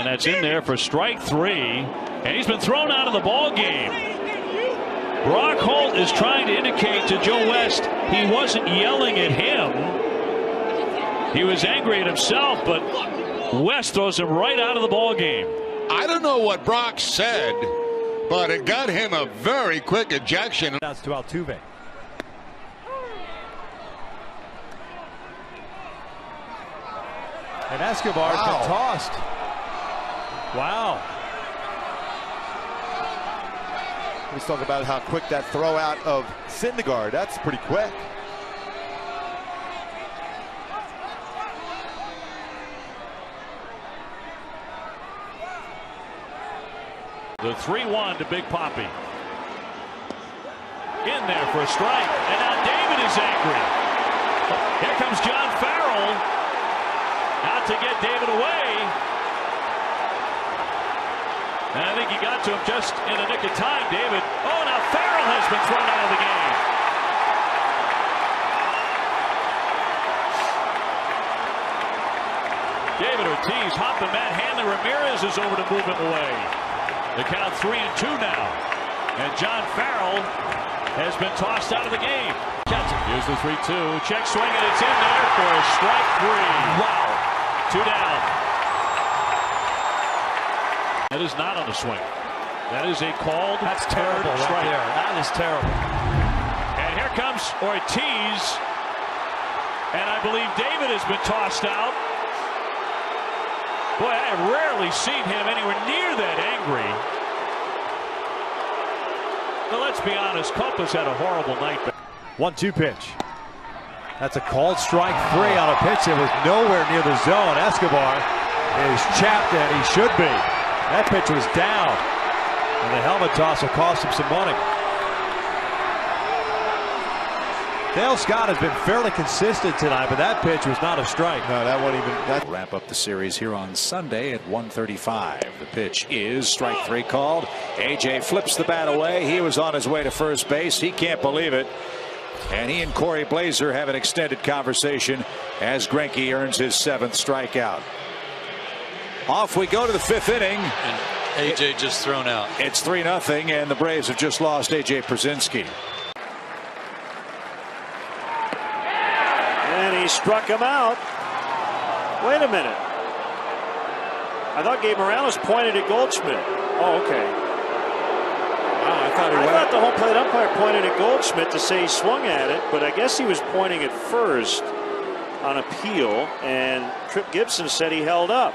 And that's in there for strike 3. And he's been thrown out of the ball game. Brock Holt is trying to indicate to Joe West he wasn't yelling at him. He was angry at himself, but West throws him right out of the ball game. I don't know what Brock said, but it got him a very quick ejection. That's to Altuve. And Escobar's been tossed. Wow. Let's talk about how quick that throw out of Syndergaard. That's pretty quick. The 3-1 to Big Papi. In there for a strike. And now David is angry. Here comes John Farrell. Out to get David away. And I think he got to him just in the nick of time, David. Oh, now Farrell has been thrown out of the game. David Ortiz hopping Matt Hanley. Ramirez is over to move him away. The count 3-2 now. And John Farrell has been tossed out of the game. Here's the 3-2. Check swing, and it's in there for a strike 3. Wow. 2 down. That is not on the swing. That is a called. That's terrible right there. That is terrible. And here comes Ortiz. And I believe David has been tossed out. Boy, I have rarely seen him anywhere near that angry. But let's be honest, Copa's had a horrible night. 1-2 pitch. That's a called strike 3 on a pitch that was nowhere near the zone. Escobar is chapped, and he should be. That pitch was down. And the helmet toss will cost him some money. Dale Scott has been fairly consistent tonight, but that pitch was not a strike. No, that wasn't even. That. Wrap up the series here on Sunday at 1:35. The pitch is strike 3 called. AJ flips the bat away. He was on his way to first base. He can't believe it. And he and Corey Blazer have an extended conversation as Greinke earns his 7th strikeout. Off we go to the 5th inning. And AJ just thrown out. It's 3-0, and the Braves have just lost AJ Przinsky. And he struck him out. Wait a minute. I thought Gabe Morales pointed at Goldschmidt. Oh, okay. Wow, I thought the home plate umpire pointed at Goldschmidt to say he swung at it, but I guess he was pointing at first on appeal, and Trip Gibson said he held up.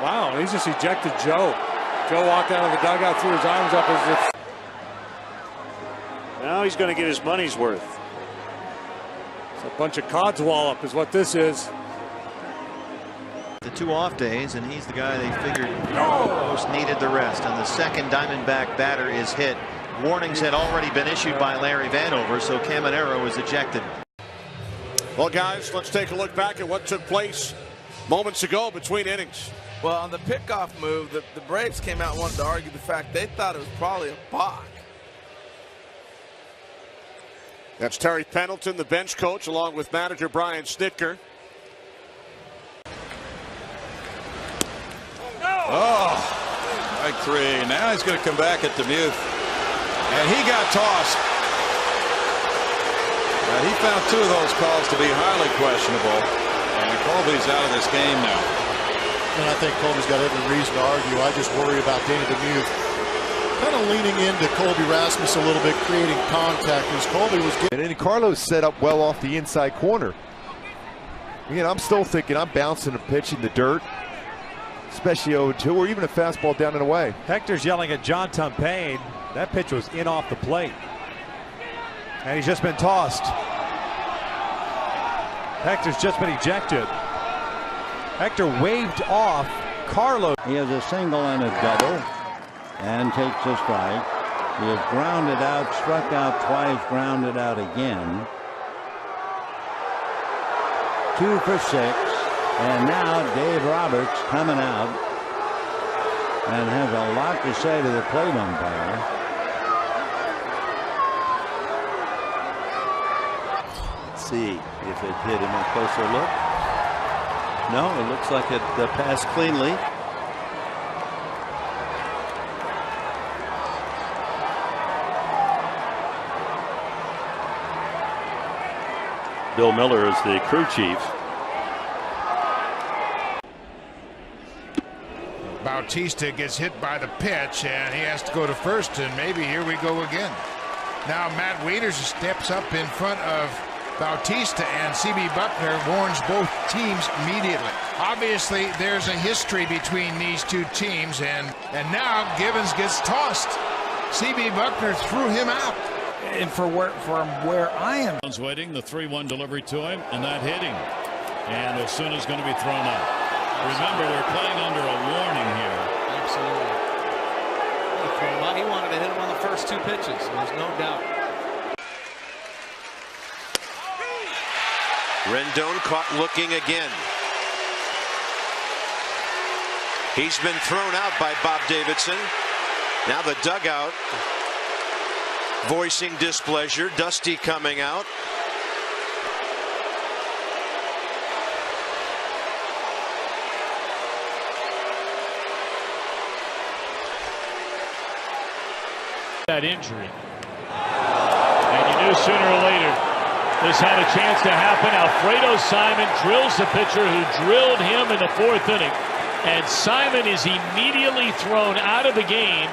Wow, he just ejected Joe. Joe walked out of the dugout, threw his arms up as if. Now he's going to get his money's worth. It's a bunch of codswallop is what this is. The 2 off days, and he's the guy they figured most needed the rest. And the second Diamondback batter is hit. Warnings had already been issued by Larry Vanover, so Caminero was ejected. Well, guys, let's take a look back at what took place moments ago between innings. Well, on the pickoff move, the Braves came out and wanted to argue the fact they thought it was probably a balk. That's Terry Pendleton, the bench coach, along with manager Brian Snitker. Oh, strike 3. Now he's going to come back at Demuth. And he got tossed. He found 2 of those calls to be highly questionable. And Colby's out of this game now. And I think Colby's got every reason to argue. I just worry about Danny Demuth kind of leaning into Colby Rasmus a little bit, creating contact as Colby was getting. And then Carlos set up well off the inside corner. Again, I'm still thinking I'm bouncing a pitch in the dirt, especially 0-2, or even a fastball down and away. Hector's yelling at John Tumpain. That pitch was in off the plate. And he's just been tossed. Hector's just been ejected. Hector waved off Carlos. He has a single and a double and takes a strike. He has grounded out, struck out twice, grounded out again. 2 for 6. And now Dave Roberts coming out and has a lot to say to the plate umpire. Let's see if it hit him a closer look. No, it looks like it passed cleanly. Bill Miller is the crew chief. Bautista gets hit by the pitch, and he has to go to first, and maybe here we go again. Now Matt Wieters steps up in front of Bautista, and C.B. Buckner warns both teams immediately. Obviously, there's a history between these two teams, and now Gibbons gets tossed. C.B. Buckner threw him out. And from where I am. Waiting, the 3-1 delivery to him, and that hitting. And Osuna's going to be thrown out. Remember, we're playing under a warning here. Absolutely. He wanted to hit him on the first 2 pitches. There's no doubt. Rendon caught looking again. He's been thrown out by Bob Davidson. Now the dugout voicing displeasure. Dusty coming out. That injury. And you knew sooner or later this had a chance to happen. Alfredo Simon drills the pitcher who drilled him in the 4th inning. And Simon is immediately thrown out of the game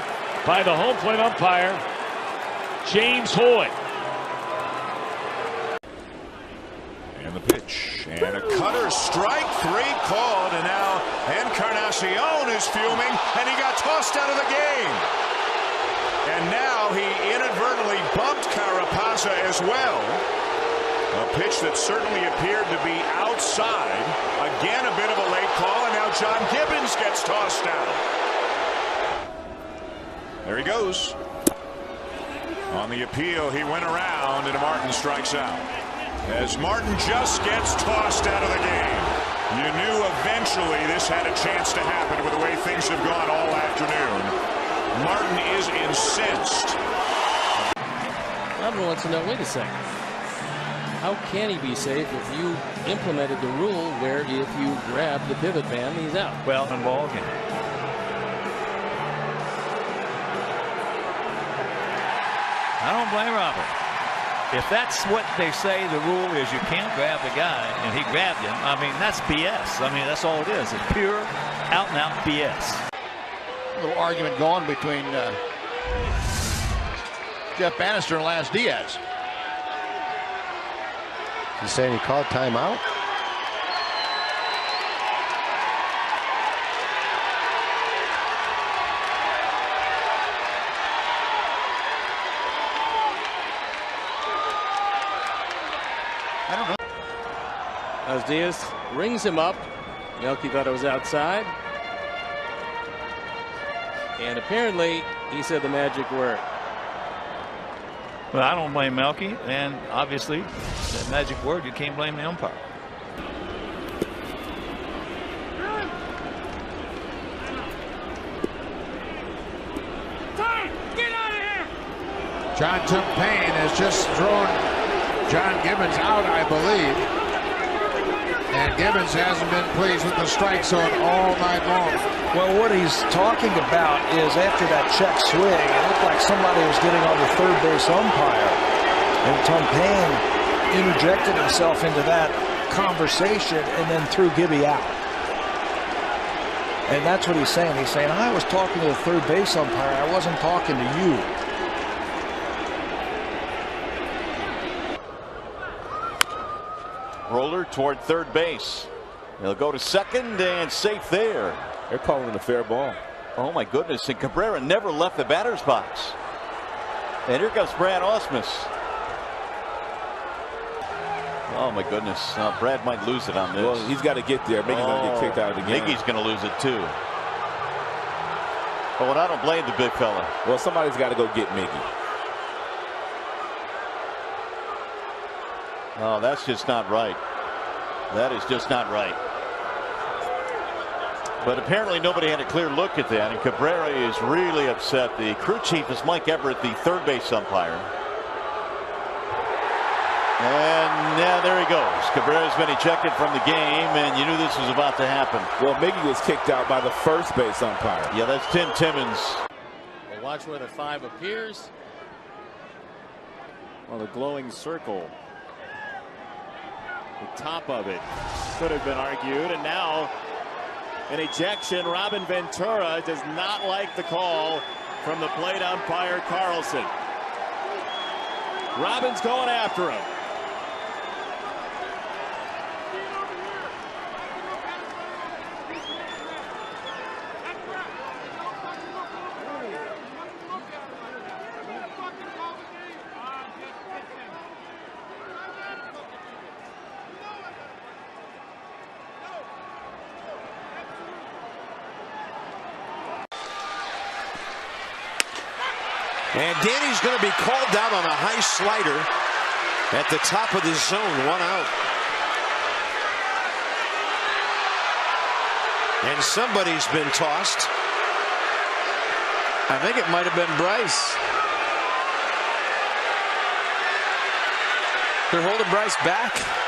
by the home plate umpire, James Hoy. And the pitch. And a cutter, strike 3 called. And now Encarnacion is fuming. And he got tossed out of the game. And now he inadvertently bumped Carapazza as well. A pitch that certainly appeared to be outside. Again, a bit of a late call, and now John Gibbons gets tossed out. There he goes. On the appeal, he went around, and Martin strikes out. As Martin just gets tossed out of the game. You knew eventually this had a chance to happen with the way things have gone all afternoon. Martin is incensed. Everyone wants to know, wait a second. How can he be safe if you implemented the rule where if you grab the pivot man, he's out? Well, in ball game. I don't blame Robert. If that's what they say the rule is, you can't grab the guy, and he grabbed him, I mean, that's BS. I mean, that's all it is. It's pure, out-and-out BS. A little argument going between Jeff Bannister and Lance Diaz. He's saying he called timeout? I don't know. As Diaz rings him up, Melky thought it was outside. And apparently, he said the magic word. Well, I don't blame Melky, and obviously, that magic word, you can't blame the umpire. Get out of here! John Tumpane has just thrown John Gibbons out, I believe. And Gibbons hasn't been pleased with the strike zone all night long. Well, what he's talking about is after that check swing, it looked like somebody was getting on the third base umpire. And Tumpane interjected himself into that conversation and then threw Gibby out. And that's what he's saying. He's saying, I was talking to the third base umpire. I wasn't talking to you. Roller toward third base. He'll go to second and safe there. They're calling it a fair ball. Oh my goodness, and Cabrera never left the batter's box. And here comes Brad Ausmus. Oh my goodness, Brad might lose it on this. Well, he's got to get there. Miggy's going to get kicked out of the game. Miggy's going to lose it too. But I don't blame the big fella. Well, somebody's got to go get Miggy. Oh, that's just not right. That is just not right. But apparently nobody had a clear look at that, and Cabrera is really upset. The crew chief is Mike Everett, the third base umpire. And yeah, there he goes. Cabrera's been ejected from the game, and you knew this was about to happen. Well, Miggy was kicked out by the first base umpire. Yeah, that's Tim Timmons. We'll watch where the 5 appears. Well, the glowing circle, the top of it, could have been argued, and now an ejection. Robin Ventura does not like the call from the plate umpire Carlson. Robin's going after him. And Danny's going to be called out on a high slider at the top of the zone. 1 out. And somebody's been tossed. I think it might have been Bryce. They're holding Bryce back.